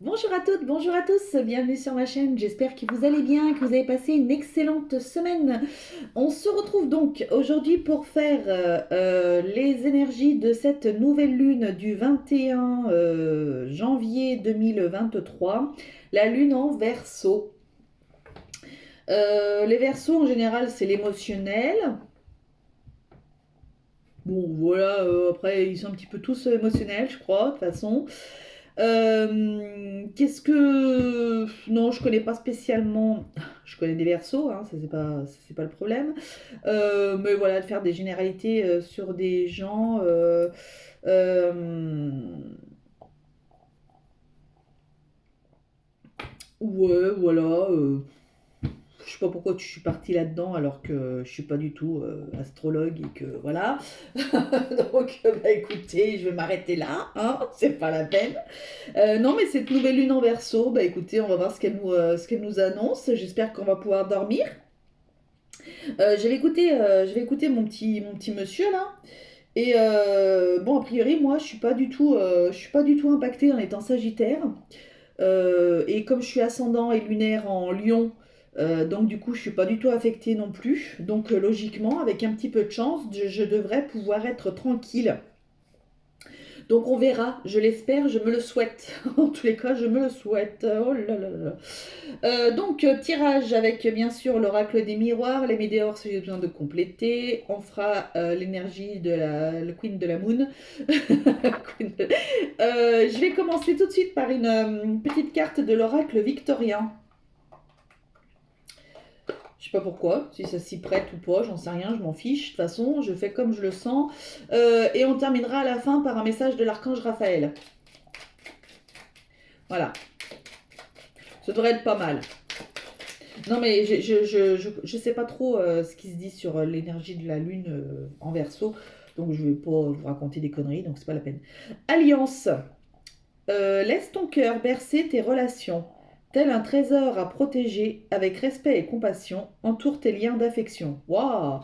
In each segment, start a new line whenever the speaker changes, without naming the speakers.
Bonjour à toutes, bonjour à tous, bienvenue sur ma chaîne, j'espère que vous allez bien, que vous avez passé une excellente semaine. On se retrouve donc aujourd'hui pour faire les énergies de cette nouvelle lune du 21 janvier 2023, la lune en Verseau. Les Verseaux en général c'est l'émotionnel. Bon voilà, après ils sont un petit peu tous émotionnels je crois, de toute façon. Qu'est-ce que... Non, je connais pas spécialement... Je connais des versos, hein, ça c'est pas le problème. Mais voilà, de faire des généralités sur des gens... euh, ouais, voilà. Je sais pas pourquoi tu suis partie là-dedans alors que je suis pas du tout astrologue et que voilà. Donc, bah écoutez, je vais m'arrêter là, hein, c'est pas la peine. Non, mais cette nouvelle lune en Verseau, bah écoutez, on va voir ce qu'elle nous annonce. J'espère qu'on va pouvoir dormir. Je vais écouter mon petit monsieur là. Et bon, a priori, moi, je suis pas du tout impactée en étant Sagittaire. Et comme je suis ascendant et lunaire en Lion, donc du coup, je suis pas du tout affectée non plus. Donc logiquement, avec un petit peu de chance, je devrais pouvoir être tranquille. Donc on verra, je l'espère, je me le souhaite. En tous les cas, je me le souhaite. Oh là là là. Tirage avec bien sûr l'oracle des miroirs, les météores si j'ai besoin de compléter. On fera l'énergie de le Queen de la Moon. Je vais commencer tout de suite par une petite carte de l'oracle victorien. Je sais pas pourquoi, si ça s'y prête ou pas, j'en sais rien, je m'en fiche. De toute façon, je fais comme je le sens. Et on terminera à la fin par un message de l'archange Raphaël. Voilà, ça devrait être pas mal. Non, mais je sais pas trop ce qui se dit sur l'énergie de la Lune en Verseau, donc je vais pas vous raconter des conneries, donc c'est pas la peine. Alliance. Laisse ton cœur bercer tes relations. Tel un trésor à protéger, avec respect et compassion, entoure tes liens d'affection. Waouh.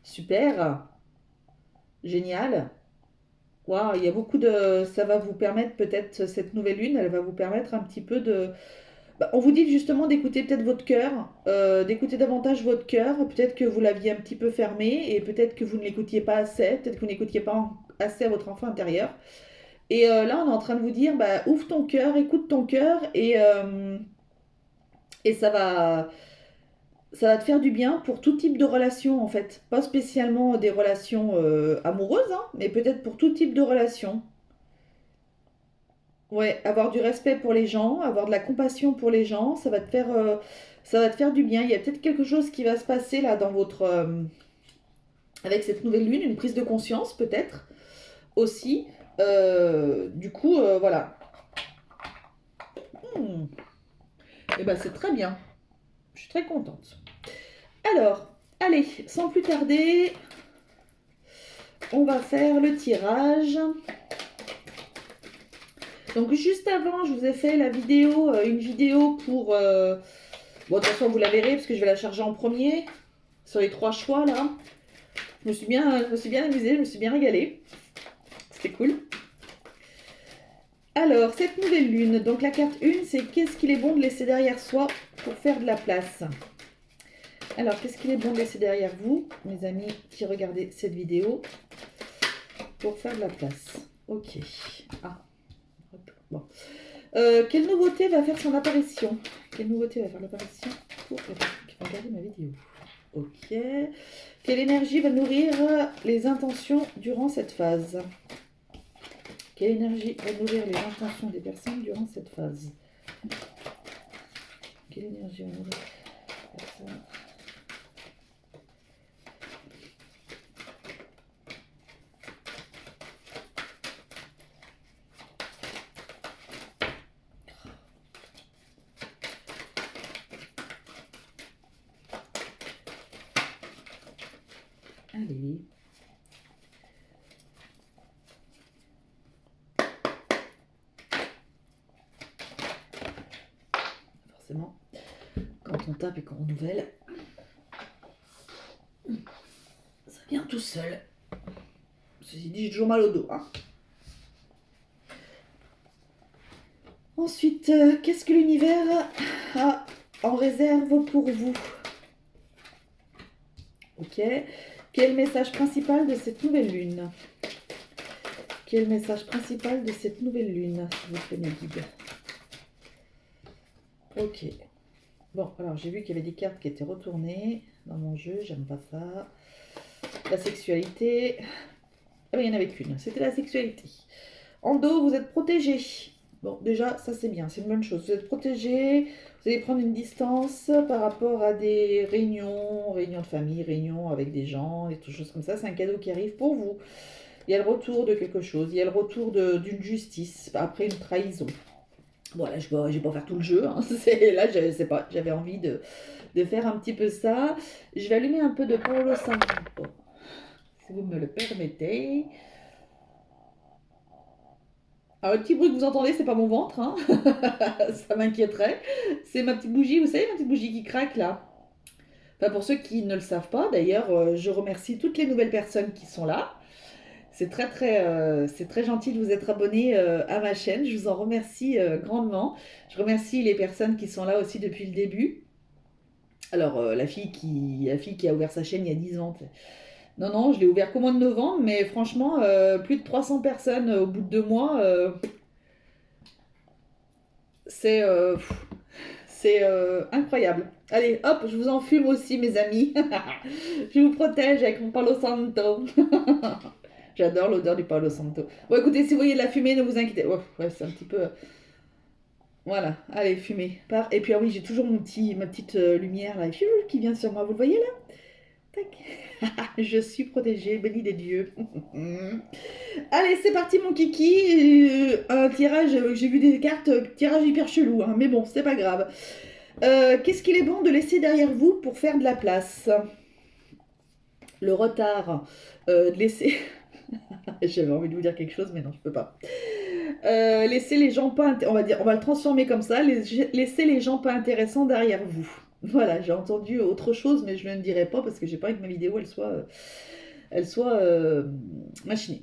Super. Génial. Waouh, il y a beaucoup de... Ça va vous permettre peut-être, cette nouvelle lune, elle va vous permettre un petit peu de... Bah, on vous dit justement d'écouter peut-être votre cœur, d'écouter davantage votre cœur. Peut-être que vous l'aviez un petit peu fermé et peut-être que vous ne l'écoutiez pas assez, peut-être que vous n'écoutiez pas assez à votre enfant intérieur. Et là, on est en train de vous dire, bah, ouvre ton cœur, écoute ton cœur et ça va te faire du bien pour tout type de relation en fait. Pas spécialement des relations amoureuses, hein, mais peut-être pour tout type de relation. Ouais, avoir du respect pour les gens, avoir de la compassion pour les gens, ça va te faire du bien. Il y a peut-être quelque chose qui va se passer là dans votre, avec cette nouvelle lune, une prise de conscience peut-être aussi. Voilà. Hmm. Et ben c'est très bien. Je suis très contente. Alors, allez, sans plus tarder, on va faire le tirage. Donc juste avant, je vous ai fait la vidéo, une vidéo pour... bon, de toute façon, vous la verrez parce que je vais la charger en premier sur les 3 choix là. Je me suis bien amusée, je me suis bien régalée. C'était cool. Alors, cette nouvelle lune, donc la carte 1, c'est qu'est-ce qu'il est bon de laisser derrière soi pour faire de la place. Alors, qu'est-ce qu'il est bon de laisser derrière vous, mes amis qui regardez cette vidéo, pour faire de la place. Ok. Ah, hop, bon. Quelle nouveauté va faire son apparition? Quelle nouveauté va faire l'apparition pour les personnes qui vont regarder ma vidéo? Ok. Quelle énergie va nourrir les intentions durant cette phase? Quelle énergie va nourrir les intentions des personnes durant cette phase? Quelle énergie va nourrir les personnes? Allez. Forcément, quand on tape et qu'on renouvelle, ça vient tout seul. Ceci dit, j'ai toujours mal au dos. Hein. Ensuite, qu'est-ce que l'univers a en réserve pour vous? Ok. Quel est le message principal de cette nouvelle lune? Quel est le message principal de cette nouvelle lune, s'il vous plaît, mes guides? Ok. Bon, alors j'ai vu qu'il y avait des cartes qui étaient retournées dans mon jeu, j'aime pas ça. La sexualité. Ah oui, il n'y en avait qu'une, c'était la sexualité. En dos, vous êtes protégé. Bon, déjà, ça c'est bien, c'est une bonne chose. Vous êtes protégé, vous allez prendre une distance par rapport à des réunions de famille, réunions avec des gens, des choses comme ça. C'est un cadeau qui arrive pour vous. Il y a le retour de quelque chose, il y a le retour d'une justice après une trahison. Bon, là, je vais pas faire tout le jeu. Hein. Là, je sais pas, j'avais envie de faire un petit peu ça. Je vais allumer un peu de Paolo Santo, si vous me le permettez. Alors, le petit bruit que vous entendez, c'est pas mon ventre, hein. Ça m'inquiéterait. C'est ma petite bougie, vous savez, ma petite bougie qui craque là. Enfin, pour ceux qui ne le savent pas, d'ailleurs, je remercie toutes les nouvelles personnes qui sont là. C'est très gentil de vous être abonné à ma chaîne. Je vous en remercie grandement. Je remercie les personnes qui sont là aussi depuis le début. Alors, la fille qui a ouvert sa chaîne il y a 10 ans. Non, non, je l'ai ouvert qu'au mois de novembre, mais franchement, plus de 300 personnes au bout de 2 mois, c'est incroyable. Allez, hop, je vous en fume aussi, mes amis. Je vous protège avec mon Palo Santo. J'adore l'odeur du Palo Santo. Bon, écoutez, si vous voyez de la fumée, ne vous inquiétez. Oh, ouais, c'est un petit peu. Voilà, allez, fumée. Et puis, ah oui, j'ai toujours ma petite lumière là, qui vient sur moi. Vous le voyez là? Tac. Je suis protégée, bénie des dieux. Allez, c'est parti, mon kiki. Un tirage, j'ai vu des cartes, tirage hyper chelou, hein, mais bon, c'est pas grave. Qu'est-ce qu'il est bon de laisser derrière vous pour faire de la place? Le retard, de laisser. J'avais envie de vous dire quelque chose, mais non, je peux pas. Laisser les gens pas. On va le transformer comme ça. Laisser les gens pas intéressants derrière vous. Voilà, j'ai entendu autre chose, mais je ne le dirai pas parce que j'ai pas envie que ma vidéo elle soit machinée.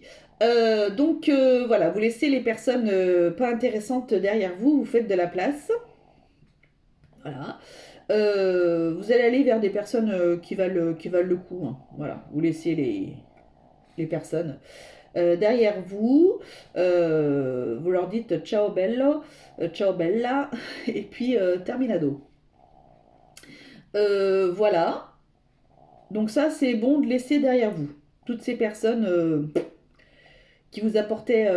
Donc voilà, vous laissez les personnes pas intéressantes derrière vous, vous faites de la place. Voilà. Vous allez aller vers des personnes qui valent le coup. Hein. Voilà, vous laissez les personnes derrière vous. Vous leur dites ciao bello, ciao bella, et puis terminado. Voilà. Donc ça, c'est bon de laisser derrière vous. Toutes ces personnes qui vous apportait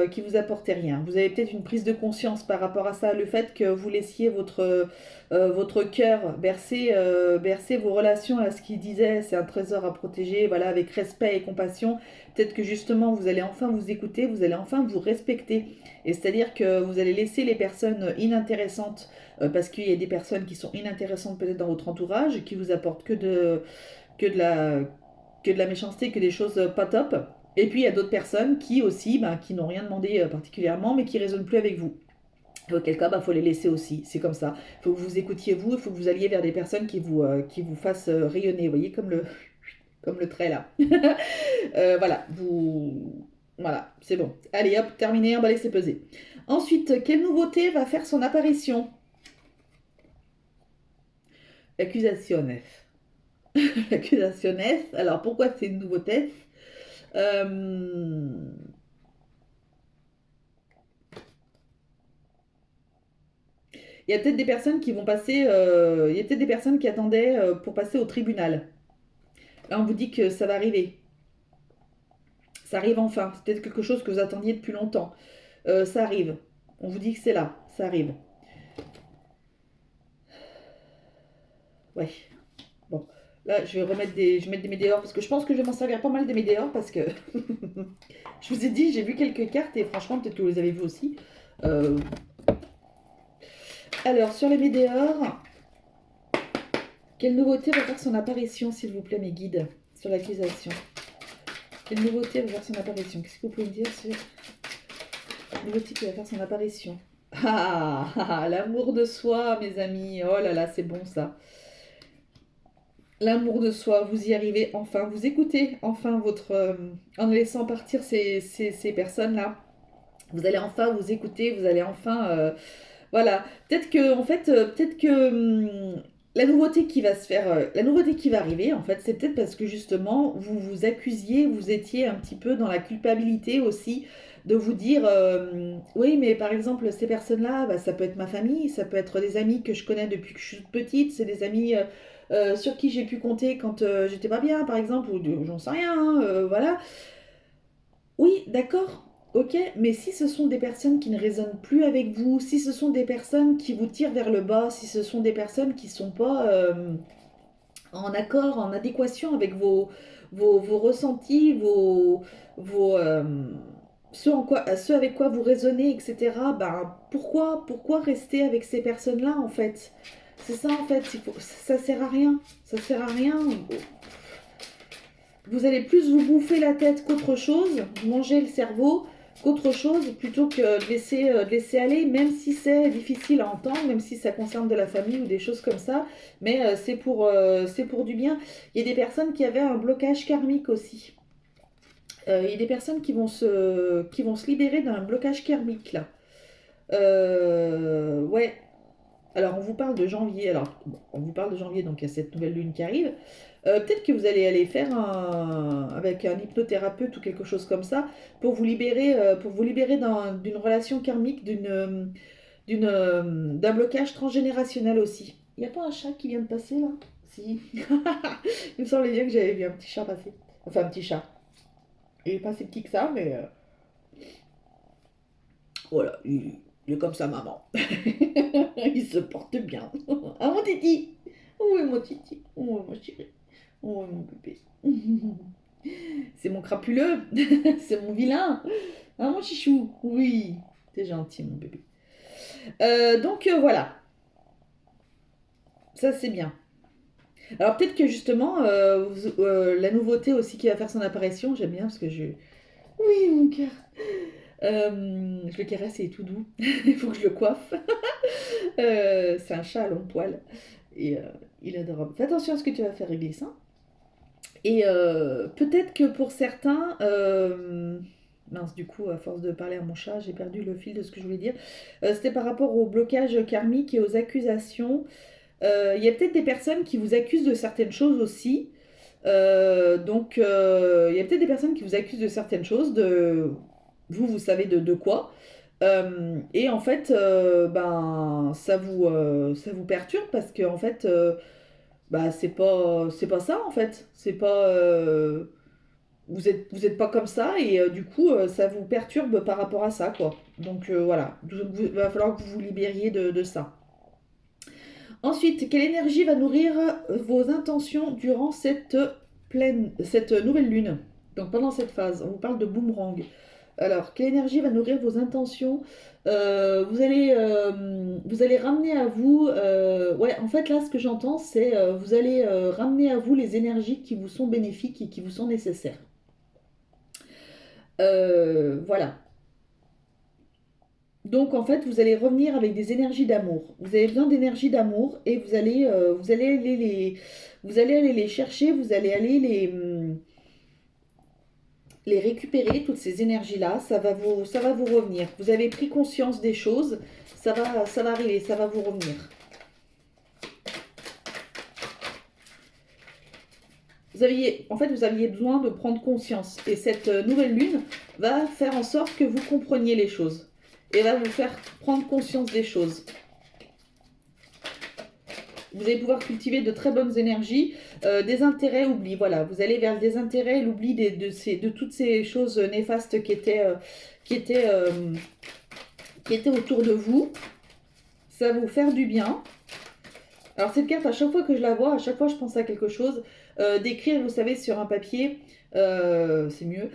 rien. Vous avez peut-être une prise de conscience par rapport à ça, le fait que vous laissiez votre cœur bercer vos relations, là, ce qu'il disait, c'est un trésor à protéger, voilà, avec respect et compassion. Peut-être que justement, vous allez enfin vous écouter, vous allez enfin vous respecter. Et c'est-à-dire que vous allez laisser les personnes inintéressantes, parce qu'il y a des personnes qui sont inintéressantes peut-être dans votre entourage, qui vous apportent que de la, que de la méchanceté, que des choses pas top. Et puis il y a d'autres personnes qui aussi, qui n'ont rien demandé particulièrement, mais qui ne résonnent plus avec vous. Auquel cas, faut les laisser aussi. C'est comme ça. Il faut que vous écoutiez vous, il faut que vous alliez vers des personnes qui vous fassent rayonner. Vous voyez, comme le trait là. Voilà, voilà, c'est bon. Allez, hop, terminé, emballé, c'est pesé. Ensuite, quelle nouveauté va faire son apparition? L'accusationnes. L'accusationnes. Alors, pourquoi c'est une nouveauté? Euh, Il y a peut-être des personnes qui vont passer, il y a peut-être des personnes qui attendaient pour passer au tribunal. Là, on vous dit que ça va arriver. Ça arrive enfin. C'est peut-être quelque chose que vous attendiez depuis longtemps. Ça arrive. On vous dit que c'est là. Ça arrive. Ouais. Bon. Là, je vais mettre des météores parce que je pense que je vais m'en servir pas mal des météores parce que je vous ai dit, j'ai vu quelques cartes et franchement, peut-être que vous les avez vues aussi. Alors, sur les météores, quelle nouveauté va faire son apparition, s'il vous plaît, mes guides, sur l'accusation? Quelle nouveauté va faire son apparition? Qu'est-ce que vous pouvez me dire sur la nouveauté qui va faire son apparition? L'amour de soi, mes amis. Oh là là, c'est bon ça. L'amour de soi, vous y arrivez enfin. Vous écoutez enfin en laissant partir ces personnes-là. Vous allez enfin vous écouter, vous allez enfin Voilà, peut-être que, en fait, peut-être que la nouveauté qui va se faire, la nouveauté qui va arriver, en fait, c'est peut-être parce que justement, vous vous accusiez, vous étiez un petit peu dans la culpabilité aussi de vous dire, oui, mais par exemple, ces personnes-là, bah, ça peut être ma famille, ça peut être des amis que je connais depuis que je suis toute petite, c'est des amis sur qui j'ai pu compter quand j'étais pas bien, par exemple, ou j'en sais rien, hein, voilà. Oui, d'accord, ok, mais si ce sont des personnes qui ne résonnent plus avec vous, si ce sont des personnes qui vous tirent vers le bas, si ce sont des personnes qui ne sont pas en accord, en adéquation avec vos ressentis, vos, ce avec quoi vous raisonnez, etc., ben, pourquoi rester avec ces personnes-là, en fait? C'est ça, en fait, ça sert à rien. Ça sert à rien. Vous allez plus vous bouffer la tête qu'autre chose, manger le cerveau qu'autre chose, plutôt que de laisser aller, même si c'est difficile à entendre, même si ça concerne de la famille ou des choses comme ça, mais c'est pour du bien. Il y a des personnes qui avaient un blocage karmique aussi. Il y a des personnes qui vont se libérer d'un blocage karmique là. Ouais, alors, on vous parle de janvier. Alors, bon, on vous parle de janvier, donc il y a cette nouvelle lune qui arrive. Peut-être que vous allez aller faire avec un hypnothérapeute ou quelque chose comme ça pour vous libérer d'une relation karmique, d'un blocage transgénérationnel aussi. Il n'y a pas un chat qui vient de passer là? Si. Il me semblait bien que j'avais vu un petit chat passer. Enfin, un petit chat. Il est pas si petit que ça, mais voilà, il est comme sa maman. Il se porte bien. Ah mon titi. Oui mon titi. Oui mon chéri. Oui mon bébé. C'est mon crapuleux. C'est mon vilain. Ah mon chichou. Oui. T'es gentil mon bébé. Voilà. Ça c'est bien. Alors peut-être que justement, la nouveauté aussi qui va faire son apparition, j'aime bien parce que je... Oui mon cœur. Je le caresse, il est tout doux. Il faut que je le coiffe. C'est un chat à long poil. Et il est adorable. Fais attention à ce que tu vas faire, Réglisse. Hein. Et peut-être que pour certains. Mince, du coup, à force de parler à mon chat, j'ai perdu le fil de ce que je voulais dire. C'était par rapport au blocage karmique et aux accusations. Il y a peut-être des personnes qui vous accusent de certaines choses aussi. Il y a peut-être des personnes qui vous accusent de certaines choses. Vous savez de quoi. Et en fait, ben, ça vous perturbe parce que en fait, bah, c'est pas ça en fait. C'est pas, vous êtes pas comme ça et du coup, ça vous perturbe par rapport à ça, quoi. Voilà, il va falloir que vous vous libériez de ça. Ensuite, quelle énergie va nourrir vos intentions durant cette nouvelle lune? Donc pendant cette phase, on vous parle de boomerang. Alors, quelle énergie va nourrir vos intentions? Vous allez ramener à vous. Ouais, en fait, là, ce que j'entends, c'est vous allez ramener à vous les énergies qui vous sont bénéfiques et qui vous sont nécessaires. Voilà. Donc, en fait, vous allez revenir avec des énergies d'amour. Vous avez besoin d'énergie d'amour et vous allez aller les chercher. Vous allez aller les récupérer, toutes ces énergies-là, ça va vous revenir. Vous avez pris conscience des choses, ça va arriver, ça va vous revenir. En fait, vous aviez besoin de prendre conscience. Et cette nouvelle lune va faire en sorte que vous compreniez les choses. Et va vous faire prendre conscience des choses. Vous allez pouvoir cultiver de très bonnes énergies, des intérêts oubliés. Voilà, vous allez vers le désintérêt et l'oubli de toutes ces choses néfastes qui étaient, euh, qui étaient autour de vous. Ça va vous faire du bien. Alors cette carte, à chaque fois que je la vois, à chaque fois je pense à quelque chose. D'écrire, vous savez, sur un papier, c'est mieux.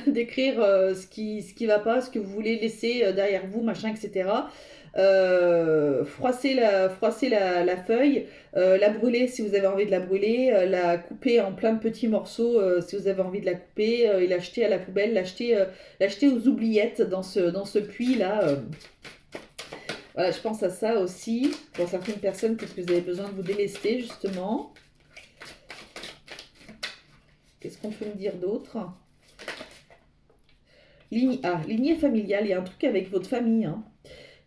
D'écrire ce qui va pas, ce que vous voulez laisser derrière vous, machin, etc. Froisser la feuille, la brûler si vous avez envie de la brûler, la couper en plein de petits morceaux si vous avez envie de la couper, et l'acheter à la poubelle, l'acheter aux oubliettes dans ce puits-là. Voilà, je pense à ça aussi, pour certaines personnes, peut-être que vous avez besoin de vous délester, justement. Qu'est-ce qu'on peut me dire d'autre? Lignée familiale, il y a un truc avec votre famille. Hein.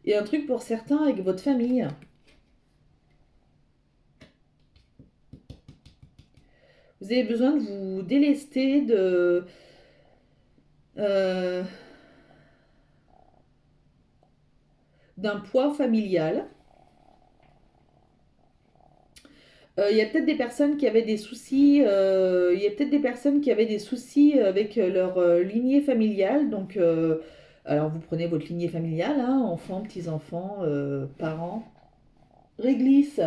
Et un truc pour certains avec votre famille. Vous avez besoin de vous délester euh, d'un poids familial. Il y a peut-être des personnes qui avaient des soucis. Il y a peut-être des personnes qui avaient des soucis avec leur lignée familiale. Donc, alors vous prenez votre lignée familiale, hein, enfants, petits-enfants, parents. Réglisse.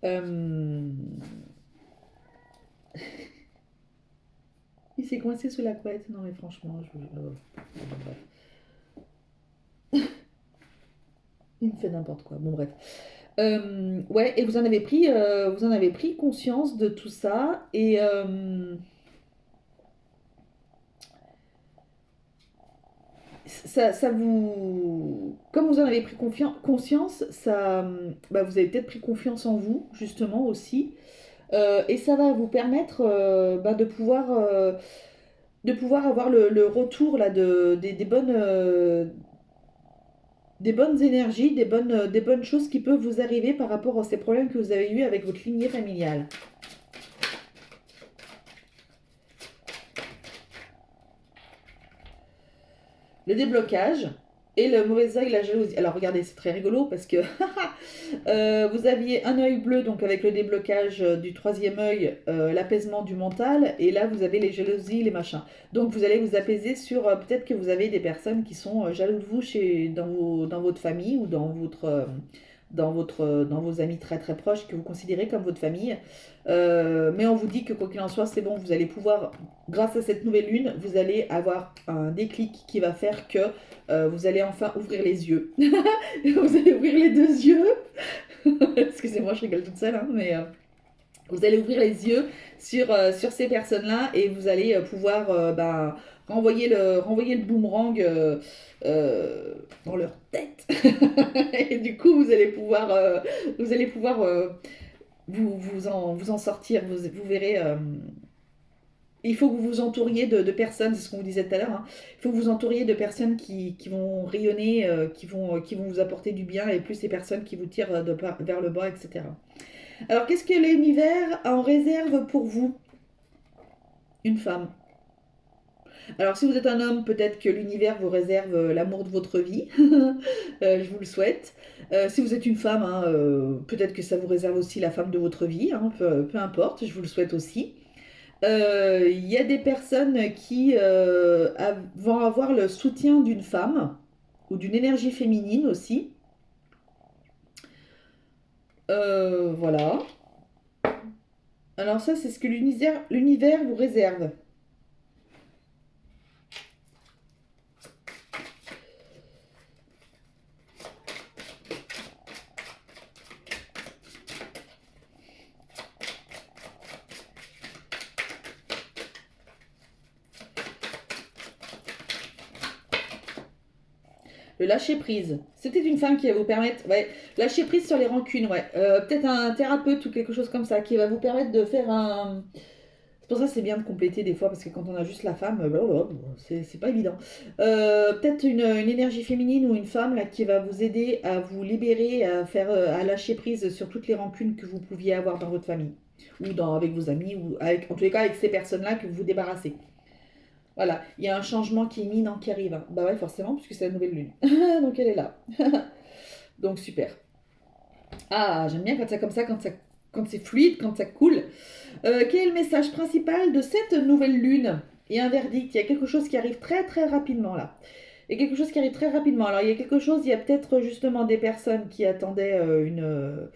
Euh, Il s'est coincé sous la couette. Non mais franchement, bref. Il me fait n'importe quoi. Bon bref. Ouais, et vous en avez pris conscience de tout ça. Et ça vous... Comme vous en avez pris conscience, ça, bah, vous avez peut-être pris confiance en vous, justement, aussi. Et ça va vous permettre bah, de pouvoir avoir le retour là, des bonnes énergies, des bonnes choses qui peuvent vous arriver par rapport à ces problèmes que vous avez eus avec votre lignée familiale. Le déblocage et le mauvais œil, la jalousie. Alors regardez, c'est très rigolo parce que vous aviez un œil bleu, donc avec le déblocage du troisième œil, l'apaisement du mental, et là vous avez les jalousies, les machins. Donc vous allez vous apaiser sur peut-être que vous avez des personnes qui sont jalouses de vous dans votre famille ou dans vos amis très très proches que vous considérez comme votre famille. Mais on vous dit que quoi qu'il en soit, c'est bon, vous allez pouvoir, grâce à cette nouvelle lune, vous allez avoir un déclic qui va faire que vous allez enfin ouvrir les yeux. Vous allez ouvrir les deux yeux. Excusez-moi, je rigole toute seule, hein, mais vous allez ouvrir les yeux sur ces personnes-là et vous allez pouvoir bah, renvoyer le boomerang dans leur tête. Et du coup, vous allez pouvoir vous en sortir. Vous verrez. Il faut que vous vous entouriez de personnes, c'est ce qu'on vous disait tout à l'heure, hein. Il faut que vous vous entouriez de personnes qui vont rayonner, qui vont vous apporter du bien et plus les personnes qui vous tirent vers le bas, etc. Alors, qu'est-ce que l'univers a en réserve pour vous? Une femme. Alors, si vous êtes un homme, peut-être que l'univers vous réserve l'amour de votre vie. Je vous le souhaite. Si vous êtes une femme, hein, peut-être que ça vous réserve aussi la femme de votre vie, hein, peu importe, je vous le souhaite aussi. Il y a des personnes qui vont avoir le soutien d'une femme ou d'une énergie féminine aussi. Voilà. Alors ça, c'est ce que l'univers vous réserve. Le lâcher prise. C'était une femme qui va vous permettre, ouais, lâcher prise sur les rancunes, ouais. Peut-être un thérapeute ou quelque chose comme ça qui va vous permettre de faire un. C'est pour ça que c'est bien de compléter des fois parce que quand on a juste la femme, c'est pas évident. Peut-être une énergie féminine ou une femme là qui va vous aider à vous libérer, à lâcher prise sur toutes les rancunes que vous pouviez avoir dans votre famille ou avec vos amis ou en tous les cas avec ces personnes-là que vous vous débarrassez. Voilà, il y a un changement qui est imminent qui arrive, hein. Bah ouais, forcément, puisque c'est la nouvelle lune. Donc elle est là. Donc super. Ah, j'aime bien quand c'est comme ça, quand c'est fluide, quand ça coule. Quel est le message principal de cette nouvelle lune? Il y a un verdict, il y a quelque chose qui arrive très très rapidement là. Il y a quelque chose qui arrive très rapidement. Alors il y a quelque chose, il y a peut-être justement des personnes qui attendaient une,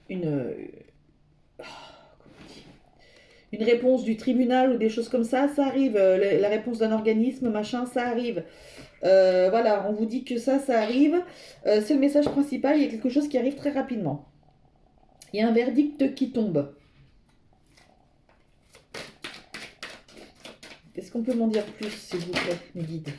une réponse du tribunal ou des choses comme ça arrive. La réponse d'un organisme, machin, ça arrive. Voilà, on vous dit que ça arrive. C'est le message principal, il y a quelque chose qui arrive très rapidement. Il y a un verdict qui tombe. Est-ce qu'on peut m'en dire plus, s'il vous plaît, mes guides?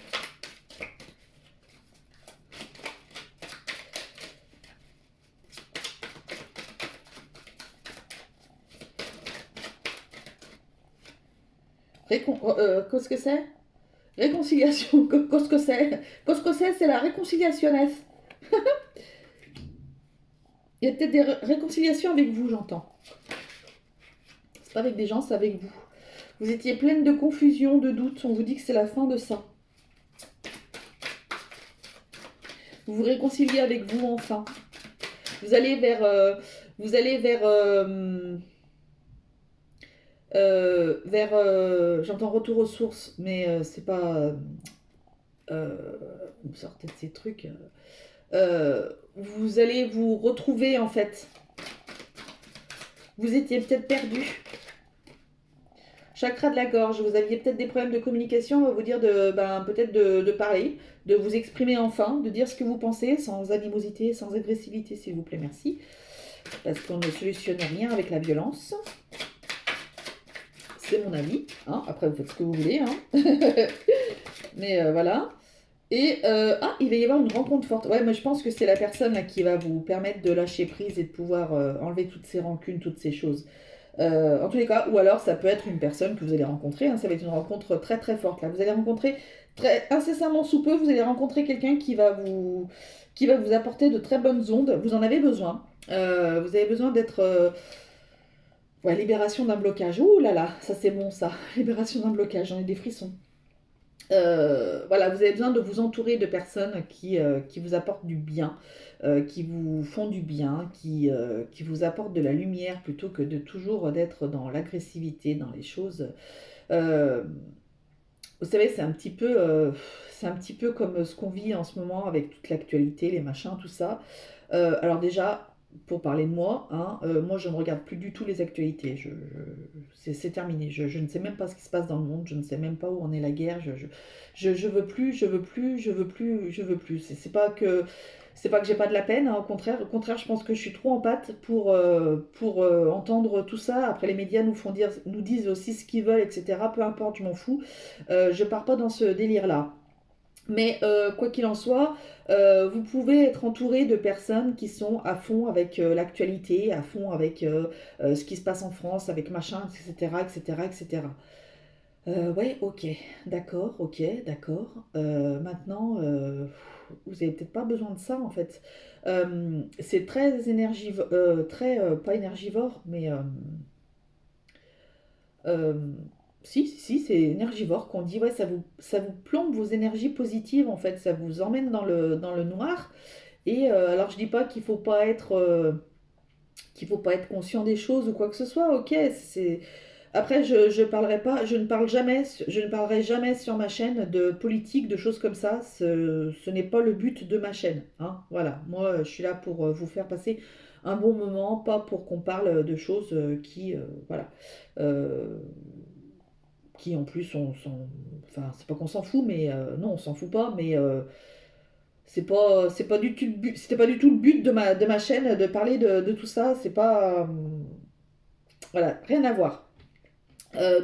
Qu'est-ce que c'est? Réconciliation, qu'est-ce que c'est? Qu'est-ce que c'est la réconciliation. Il y a peut-être des réconciliations avec vous, j'entends. C'est pas avec des gens, c'est avec vous. Vous étiez pleine de confusion, de doutes. On vous dit que c'est la fin de ça. Vous vous réconciliez avec vous enfin. Vous allez vers... j'entends retour aux sources, mais c'est pas... vous sortez de ces trucs. Vous allez vous retrouver en fait. Vous étiez peut-être perdu. Chakra de la gorge, vous aviez peut-être des problèmes de communication, on va vous dire peut-être de parler, de vous exprimer enfin, de dire ce que vous pensez, sans animosité, sans agressivité, s'il vous plaît, merci. Parce qu'on ne solutionne rien avec la violence. C'est mon avis. Hein. Après, vous faites ce que vous voulez. Hein. Mais voilà. Et il va y avoir une rencontre forte. Ouais, mais je pense que c'est la personne là, qui va vous permettre de lâcher prise et de pouvoir enlever toutes ces rancunes, toutes ces choses. En tous les cas, ou alors ça peut être une personne que vous allez rencontrer, hein, ça va être une rencontre très très forte là. Vous allez rencontrer incessamment sous peu, vous allez rencontrer quelqu'un qui va vous apporter de très bonnes ondes. Vous en avez besoin. Vous avez besoin d'être ouais, libération d'un blocage. Ouh là là, ça c'est bon ça. Libération d'un blocage, j'en ai des frissons. Voilà, vous avez besoin de vous entourer de personnes qui vous apportent du bien, qui vous font du bien, qui vous apportent de la lumière plutôt que de toujours d'être dans l'agressivité, dans les choses. Euh, vous savez, c'est un petit peu comme ce qu'on vit en ce moment avec toute l'actualité, les machins, tout ça. Alors déjà, pour parler de moi, hein, moi je ne regarde plus du tout les actualités. C'est terminé. Je ne sais même pas ce qui se passe dans le monde. Je ne sais même pas où en est la guerre. Je veux plus, je veux plus, je veux plus, je veux plus. C'est pas que j'ai pas de la peine. Hein, au contraire, je pense que je suis trop en pâte pour entendre tout ça. Après, les médias nous disent aussi ce qu'ils veulent, etc. Peu importe, je m'en fous. Je pars pas dans ce délire-là. Mais quoi qu'il en soit, vous pouvez être entouré de personnes qui sont à fond avec l'actualité, à fond avec ce qui se passe en France, avec machin, etc., etc., etc. Ouais, ok, d'accord, ok, d'accord. Maintenant, vous avez peut-être pas besoin de ça en fait. C'est très énergivore, pas énergivore, mais euh, si, c'est énergivore qu'on dit, ouais, ça vous plombe vos énergies positives, en fait, ça vous emmène dans le noir. Et alors, je dis pas qu'il faut pas être conscient des choses ou quoi que ce soit, ok, c'est... Après, je parlerai pas, je ne parlerai jamais sur ma chaîne de politique, de choses comme ça. Ce n'est pas le but de ma chaîne. Hein. Voilà, moi, je suis là pour vous faire passer un bon moment, pas pour qu'on parle de choses voilà, euh, qui en plus enfin, c'est pas qu'on s'en fout, mais non, on s'en fout pas, mais c'est pas du tout le but, c'était pas du tout le but de ma chaîne de parler de tout ça. C'est pas, voilà, rien à voir.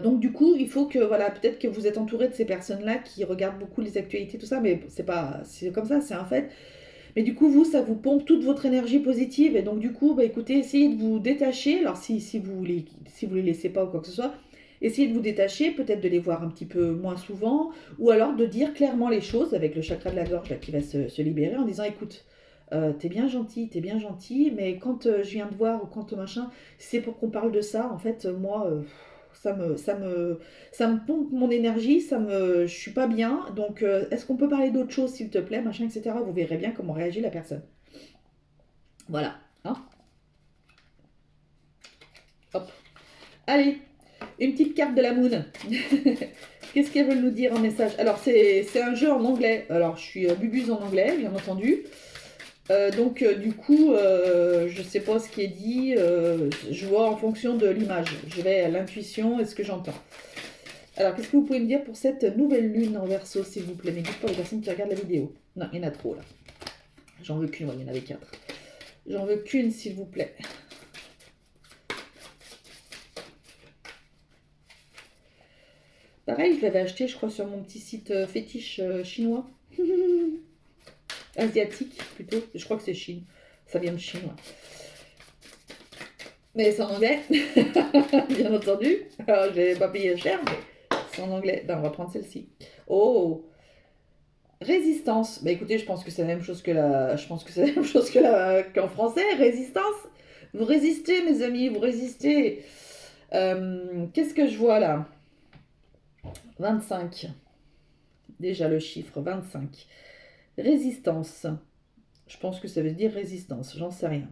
Donc du coup, il faut que voilà, peut-être que vous êtes entouré de ces personnes-là qui regardent beaucoup les actualités, tout ça, mais c'est comme ça, c'est un fait. Mais du coup, vous, ça vous pompe toute votre énergie positive, et donc du coup, bah écoutez, essayez de vous détacher. Alors si vous les laissez pas ou quoi que ce soit, essayez de vous détacher, peut-être de les voir un petit peu moins souvent, ou alors de dire clairement les choses avec le chakra de la gorge là, qui va se libérer en disant, écoute. T'es bien gentil, mais quand je viens te voir ou quand machin, c'est pour qu'on parle de ça. En fait, moi, ça me, ça me, ça me pompe mon énergie, je suis pas bien. Donc, est-ce qu'on peut parler d'autre chose, s'il te plaît, machin, etc. Vous verrez bien comment réagit la personne. Voilà. Hein. Hop. Allez, une petite carte de la moon. Qu'est-ce qu'elles veulent nous dire en message? Alors, c'est un jeu en anglais. Alors, je suis bubuse en anglais, bien entendu. Donc, du coup, je sais pas ce qui est dit. Je vois en fonction de l'image. Je vais à l'intuition et ce que j'entends. Alors, qu'est-ce que vous pouvez me dire pour cette nouvelle lune en Verseau, s'il vous plaît? Mais dites pas les personnes qui regardent la vidéo. Non, il y en a trop là. J'en veux qu'une, ouais, il y en avait 4. J'en veux qu'une, s'il vous plaît. Pareil, je l'avais acheté, je crois, sur mon petit site fétiche chinois. Asiatique, plutôt. Je crois que c'est Chine. Ça vient de Chine, ouais. Mais c'est en anglais, bien entendu. Alors, je vais pas payer cher, mais c'est en anglais. Ben, on va prendre celle-ci. Oh, résistance. Bah écoutez, je pense que c'est la même chose que la... Je pense que c'est la même chose que la... qu'en français. Résistance. Vous résistez, mes amis, vous résistez. Qu'est-ce que je vois là? 25. Déjà le chiffre 25. Résistance. Je pense que ça veut dire résistance, j'en sais rien.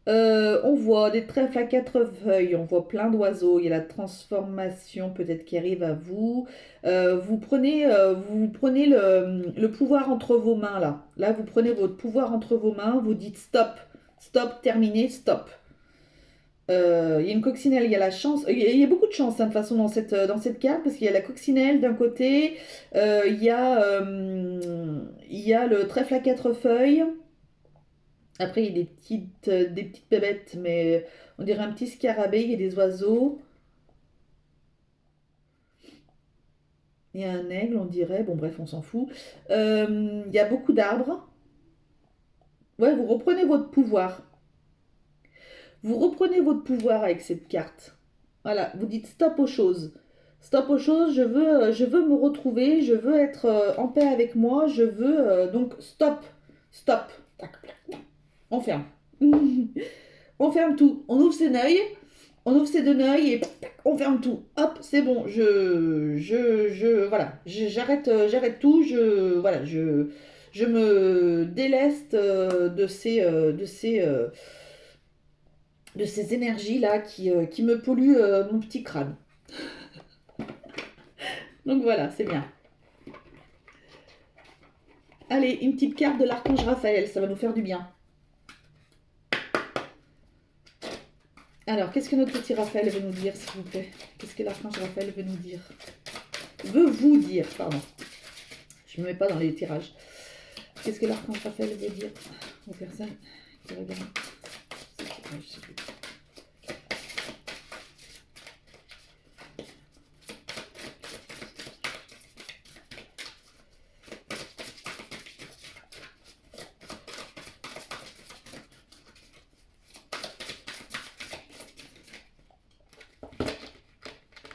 On voit des trèfles à quatre feuilles, on voit plein d'oiseaux, il y a la transformation peut-être qui arrive à vous. Vous prenez le pouvoir entre vos mains là. Là, vous prenez votre pouvoir entre vos mains, vous dites stop, stop, terminé, stop. Il y a une coccinelle, il y a la chance, il y a beaucoup de chance hein, de toute façon dans cette carte parce qu'il y a la coccinelle d'un côté, il y a le trèfle à quatre feuilles. Après, il y a des petites bébêtes, mais on dirait un petit scarabée, il y a des oiseaux. Il y a un aigle, on dirait. Bon, bref, on s'en fout. Il y a beaucoup d'arbres. Ouais, vous reprenez votre pouvoir. Vous reprenez votre pouvoir avec cette carte. Voilà, vous dites stop aux choses. Stop aux choses, je veux me retrouver, je veux être en paix avec moi, je veux... donc, stop, stop. Tac, on ferme. On ferme tout. On ouvre ses œils. On ouvre ses deux œils et on ferme tout. Hop, c'est bon. Voilà. J'arrête tout. Voilà. Je me déleste de ces énergies là qui me polluent mon petit crâne. Donc voilà, c'est bien. Allez, une petite carte de l'archange Raphaël, ça va nous faire du bien. Alors, qu'est-ce que notre petit Raphaël veut nous dire, s'il vous plaît? Qu'est-ce que l'archange Raphaël veut nous dire? Veut vous dire, pardon. Je ne me mets pas dans les tirages. Qu'est-ce que l'archange Raphaël veut dire aux personnes qui regardent?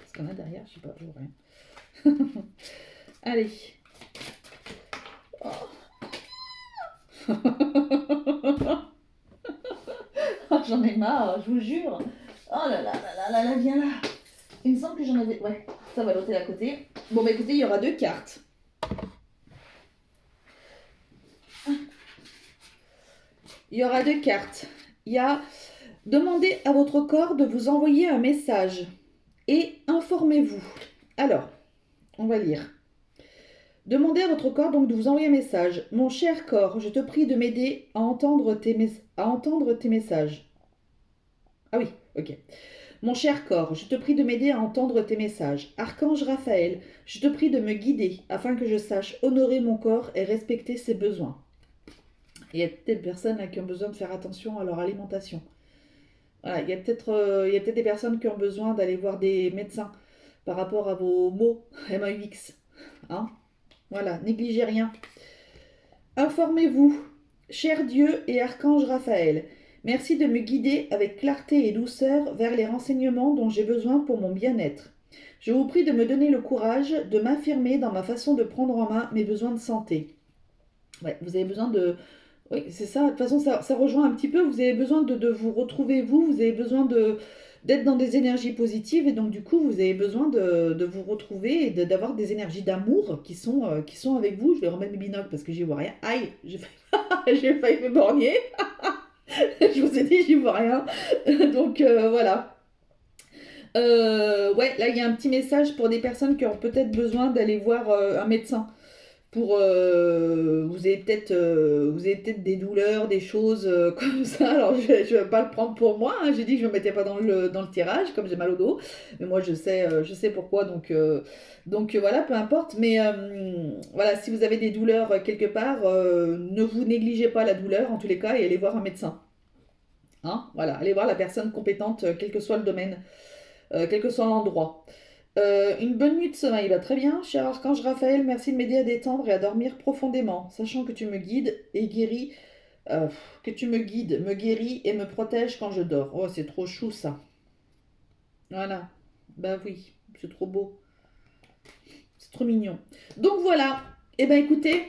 Qu'est-ce qu'on a derrière? Je sais pas, je vois rien. Allez. Oh. Oh, j'en ai marre, je vous jure. Oh là là là là là, viens là. Il me semble que j'en avais... Ouais, ça va l'ôter à côté. Bon, bah écoutez, il y aura deux cartes. Il y aura deux cartes. Il y a demandez à votre corps de vous envoyer un message et informez-vous. Alors, on va lire. Demandez à votre corps donc de vous envoyer un message. Mon cher corps, je te prie de m'aider à entendre tes messages. Ah oui, ok. Mon cher corps, je te prie de m'aider à entendre tes messages. Archange Raphaël, je te prie de me guider afin que je sache honorer mon corps et respecter ses besoins. Il y a peut-être des personnes là, qui ont besoin de faire attention à leur alimentation. Voilà, il y a peut-être des personnes qui ont besoin d'aller voir des médecins par rapport à vos mots MAUX. Hein? Voilà, négligez rien. Informez-vous, cher Dieu et Archange Raphaël. Merci de me guider avec clarté et douceur vers les renseignements dont j'ai besoin pour mon bien-être. Je vous prie de me donner le courage de m'affirmer dans ma façon de prendre en main mes besoins de santé. Ouais, vous avez besoin de... Oui, c'est ça. De toute façon, ça rejoint un petit peu. Vous avez besoin de vous retrouver, vous avez besoin d'être dans des énergies positives. Et donc, du coup, vous avez besoin de vous retrouver et d'avoir des énergies d'amour qui sont avec vous. Je vais remettre mes binocles parce que j'y vois rien. Aïe, j'ai failli me borgner. Je vous ai dit, j'y vois rien. Donc, voilà. Ouais, là, il y a un petit message pour des personnes qui ont peut-être besoin d'aller voir un médecin. Pour vous avez peut-être des douleurs, des choses comme ça. Alors je vais pas le prendre pour moi, hein. J'ai dit que je ne me mettais pas dans le tirage comme j'ai mal au dos, mais moi je sais pourquoi, donc voilà, peu importe. Mais voilà, si vous avez des douleurs quelque part, ne vous négligez pas la douleur en tous les cas et allez voir un médecin, hein, voilà, allez voir la personne compétente, quel que soit le domaine, quel que soit l'endroit. Une bonne nuit de sommeil va très bien. Cher Archange Raphaël, merci de m'aider à détendre et à dormir profondément, sachant que tu me guides et guéris, me guéris et me protèges quand je dors. Oh, c'est trop chou ça. Voilà. Bah oui, c'est trop beau. C'est trop mignon. Donc voilà. Eh ben écoutez,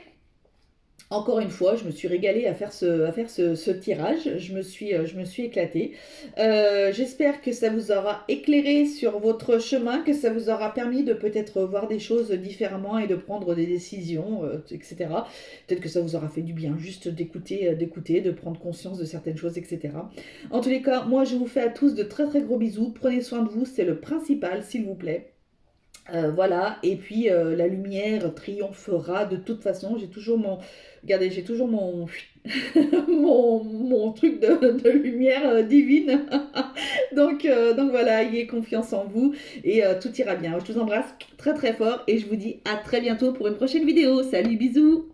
encore une fois, je me suis régalée à faire ce tirage. Je me suis éclatée. J'espère que ça vous aura éclairé sur votre chemin, que ça vous aura permis de peut-être voir des choses différemment et de prendre des décisions, etc. Peut-être que ça vous aura fait du bien, juste d'écouter, de prendre conscience de certaines choses, etc. En tous les cas, moi, je vous fais à tous de très très gros bisous. Prenez soin de vous, c'est le principal, s'il vous plaît. Voilà, et puis la lumière triomphera de toute façon. J'ai toujours mon, regardez, j'ai toujours mon, mon truc de lumière divine. Donc voilà, ayez confiance en vous et tout ira bien. Je vous embrasse très très fort et je vous dis à très bientôt pour une prochaine vidéo. Salut, bisous!